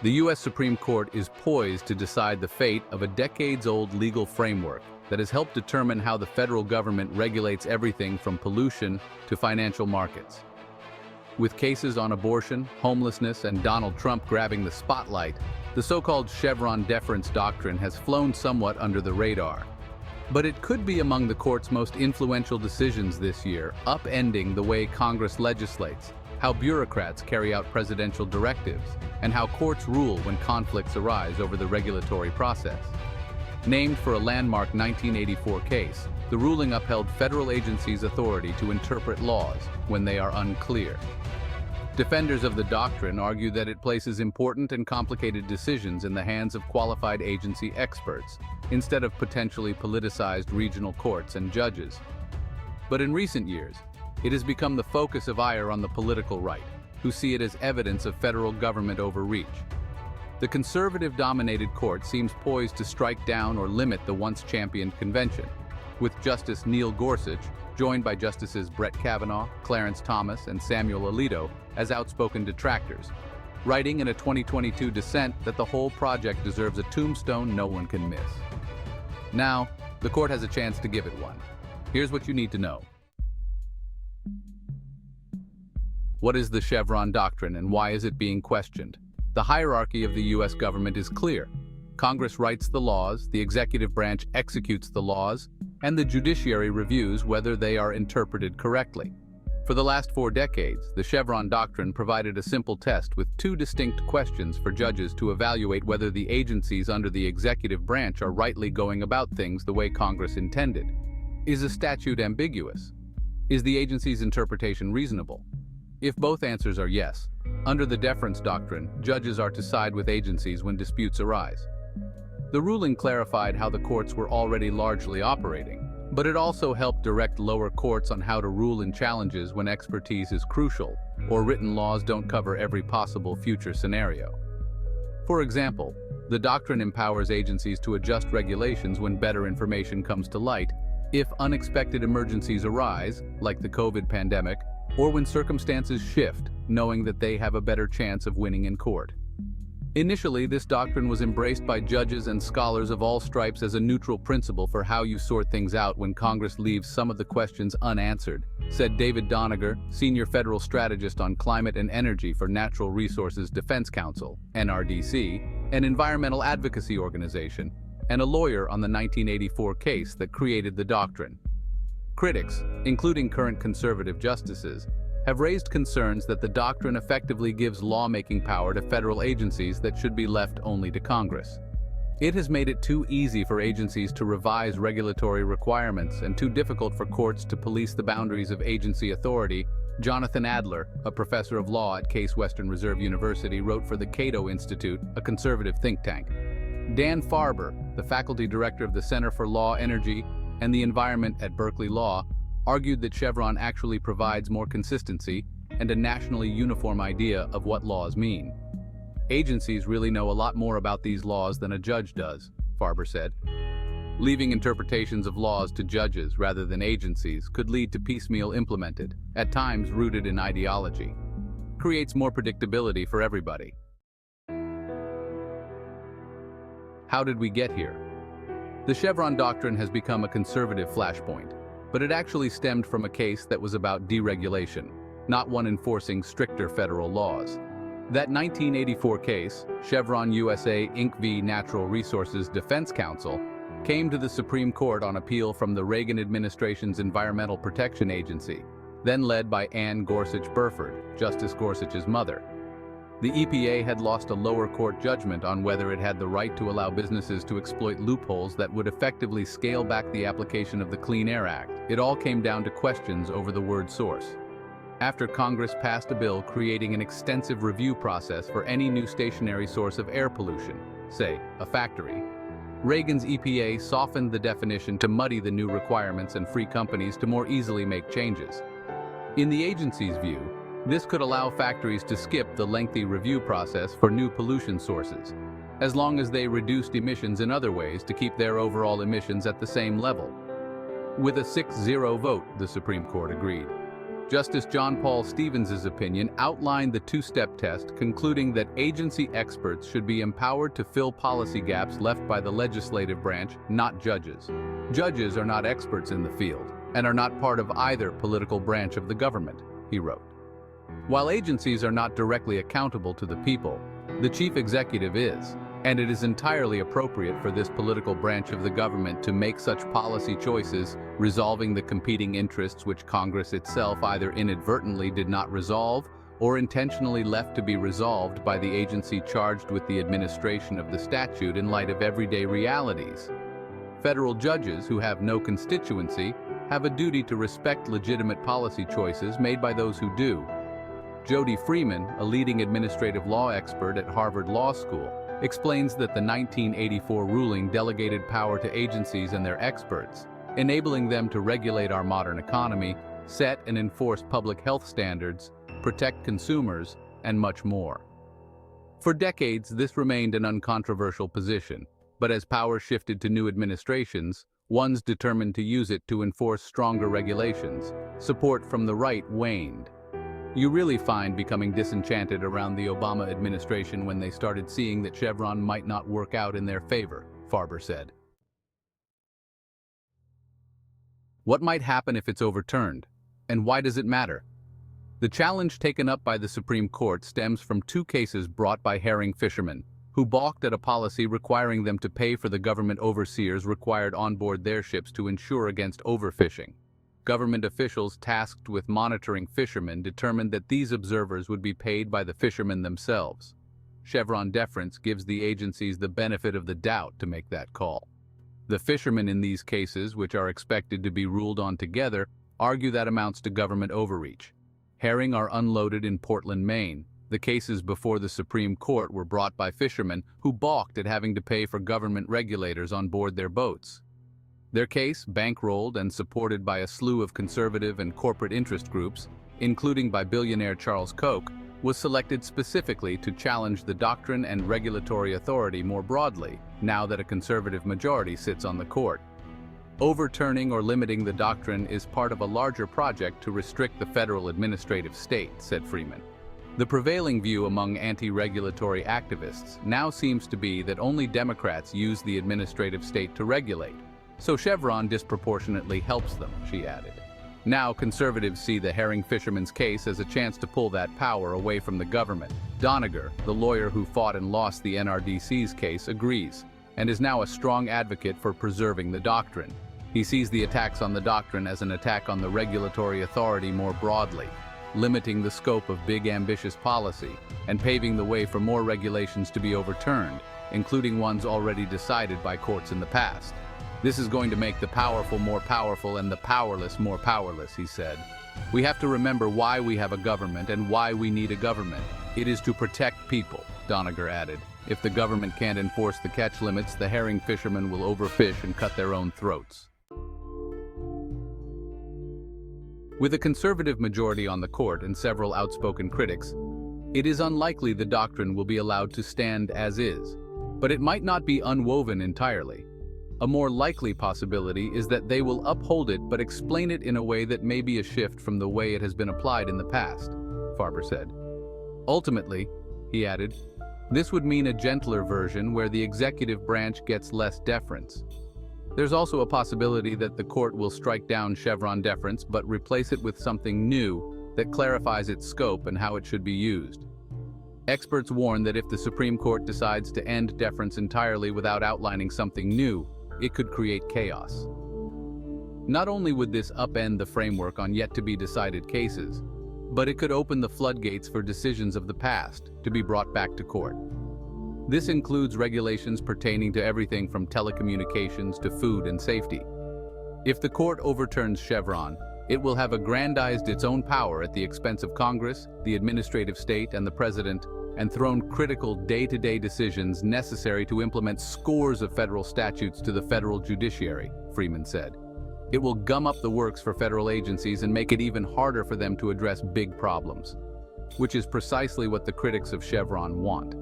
The U.S. Supreme Court is poised to decide the fate of a decades-old legal framework that has helped determine how the federal government regulates everything from pollution to financial markets. With cases on abortion, homelessness, and Donald Trump grabbing the spotlight, the so-called Chevron deference doctrine has flown somewhat under the radar. But it could be among the court's most influential decisions this year, upending the way Congress legislates, how bureaucrats carry out presidential directives, and how courts rule when conflicts arise over the regulatory process. Named for a landmark 1984 case, the ruling upheld federal agencies' authority to interpret laws when they are unclear. Defenders of the doctrine argue that it places important and complicated decisions in the hands of qualified agency experts, instead of potentially politicized regional courts and judges. But in recent years, it has become the focus of ire on the political right, who see it as evidence of federal government overreach. The conservative-dominated court seems poised to strike down or limit the once-championed convention, with Justice Neil Gorsuch, joined by Justices Brett Kavanaugh, Clarence Thomas, and Samuel Alito, as outspoken detractors, writing in a 2022 dissent that the whole project deserves a tombstone no one can miss. Now, the court has a chance to give it one. Here's what you need to know. What is the Chevron doctrine and why is it being questioned? The hierarchy of the U.S. government is clear. Congress writes the laws, the executive branch executes the laws, and the judiciary reviews whether they are interpreted correctly. For the last 4 decades, the Chevron doctrine provided a simple test with 2 distinct questions for judges to evaluate whether the agencies under the executive branch are rightly going about things the way Congress intended. Is a statute ambiguous? Is the agency's interpretation reasonable? If both answers are yes, under the deference doctrine, judges are to side with agencies when disputes arise. The ruling clarified how the courts were already largely operating, but it also helped direct lower courts on how to rule in challenges when expertise is crucial, or written laws don't cover every possible future scenario. For example, the doctrine empowers agencies to adjust regulations when better information comes to light, if unexpected emergencies arise, like the COVID pandemic, or when circumstances shift, knowing that they have a better chance of winning in court. Initially, this doctrine was embraced by judges and scholars of all stripes as a neutral principle for how you sort things out when Congress leaves some of the questions unanswered, said David Doniger, senior federal strategist on climate and energy for Natural Resources Defense Council, NRDC, an environmental advocacy organization, and a lawyer on the 1984 case that created the doctrine. Critics, including current conservative justices, have raised concerns that the doctrine effectively gives lawmaking power to federal agencies that should be left only to Congress. It has made it too easy for agencies to revise regulatory requirements and too difficult for courts to police the boundaries of agency authority. Jonathan Adler, a professor of law at Case Western Reserve University, wrote for the Cato Institute, a conservative think tank. Dan Farber, the faculty director of the Center for Law, Energy, and the Environment at Berkeley Law, argued that Chevron actually provides more consistency and a nationally uniform idea of what laws mean. Agencies really know a lot more about these laws than a judge does, Farber said. Leaving interpretations of laws to judges rather than agencies could lead to piecemeal implemented, at times rooted in ideology. Creates more predictability for everybody. How did we get here? The Chevron doctrine has become a conservative flashpoint, but it actually stemmed from a case that was about deregulation, not one enforcing stricter federal laws. That 1984 case, Chevron USA Inc. v. Natural Resources Defense Council, came to the Supreme Court on appeal from the Reagan administration's Environmental Protection Agency, then led by Ann Gorsuch Burford, Justice Gorsuch's mother. The EPA had lost a lower court judgment on whether it had the right to allow businesses to exploit loopholes that would effectively scale back the application of the Clean Air Act. It all came down to questions over the word source. After Congress passed a bill creating an extensive review process for any new stationary source of air pollution, say, a factory, Reagan's EPA softened the definition to muddy the new requirements and free companies to more easily make changes. In the agency's view, this could allow factories to skip the lengthy review process for new pollution sources, as long as they reduced emissions in other ways to keep their overall emissions at the same level. With a 6-0 vote, the Supreme Court agreed. Justice John Paul Stevens's opinion outlined the two-step test, concluding that agency experts should be empowered to fill policy gaps left by the legislative branch, not judges. Judges are not experts in the field and are not part of either political branch of the government, he wrote. While agencies are not directly accountable to the people, the chief executive is, and it is entirely appropriate for this political branch of the government to make such policy choices, resolving the competing interests which Congress itself either inadvertently did not resolve or intentionally left to be resolved by the agency charged with the administration of the statute in light of everyday realities. Federal judges, who have no constituency, have a duty to respect legitimate policy choices made by those who do. Jody Freeman, a leading administrative law expert at Harvard Law School, explains that the 1984 ruling delegated power to agencies and their experts, enabling them to regulate our modern economy, set and enforce public health standards, protect consumers, and much more. For decades, this remained an uncontroversial position, but as power shifted to new administrations, ones determined to use it to enforce stronger regulations, support from the right waned. You really find becoming disenchanted around the Obama administration when they started seeing that Chevron might not work out in their favor, Farber said. What might happen if it's overturned? And why does it matter? The challenge taken up by the Supreme Court stems from two cases brought by herring fishermen, who balked at a policy requiring them to pay for the government overseers required on board their ships to ensure against overfishing. Government officials tasked with monitoring fishermen determined that these observers would be paid by the fishermen themselves. Chevron deference gives the agencies the benefit of the doubt to make that call. The fishermen in these cases, which are expected to be ruled on together, argue that amounts to government overreach. Herring are unloaded in Portland, Maine. The cases before the Supreme Court were brought by fishermen who balked at having to pay for government regulators on board their boats. Their case, bankrolled and supported by a slew of conservative and corporate interest groups, including by billionaire Charles Koch, was selected specifically to challenge the doctrine and regulatory authority more broadly, now that a conservative majority sits on the court. Overturning or limiting the doctrine is part of a larger project to restrict the federal administrative state, said Freeman. The prevailing view among anti-regulatory activists now seems to be that only Democrats use the administrative state to regulate, so Chevron disproportionately helps them, she added. Now conservatives see the herring fishermen's case as a chance to pull that power away from the government. Doniger, the lawyer who fought and lost the NRDC's case, agrees, and is now a strong advocate for preserving the doctrine. He sees the attacks on the doctrine as an attack on the regulatory authority more broadly, limiting the scope of big ambitious policy and paving the way for more regulations to be overturned, including ones already decided by courts in the past. This is going to make the powerful more powerful and the powerless more powerless, he said. We have to remember why we have a government and why we need a government. It is to protect people, Doniger added. If the government can't enforce the catch limits, the herring fishermen will overfish and cut their own throats. With a conservative majority on the court and several outspoken critics, it is unlikely the doctrine will be allowed to stand as is, but it might not be unwoven entirely. A more likely possibility is that they will uphold it but explain it in a way that may be a shift from the way it has been applied in the past, Farber said. Ultimately, he added, this would mean a gentler version where the executive branch gets less deference. There's also a possibility that the court will strike down Chevron deference but replace it with something new that clarifies its scope and how it should be used. Experts warn that if the Supreme Court decides to end deference entirely without outlining something new, it could create chaos. Not only would this upend the framework on yet-to-be-decided cases, but it could open the floodgates for decisions of the past to be brought back to court. This includes regulations pertaining to everything from telecommunications to food and safety. If the court overturns Chevron, it will have aggrandized its own power at the expense of Congress, the administrative state, and the president, and thrown critical day-to-day decisions necessary to implement scores of federal statutes to the federal judiciary, Freeman said. It will gum up the works for federal agencies and make it even harder for them to address big problems, which is precisely what the critics of Chevron want.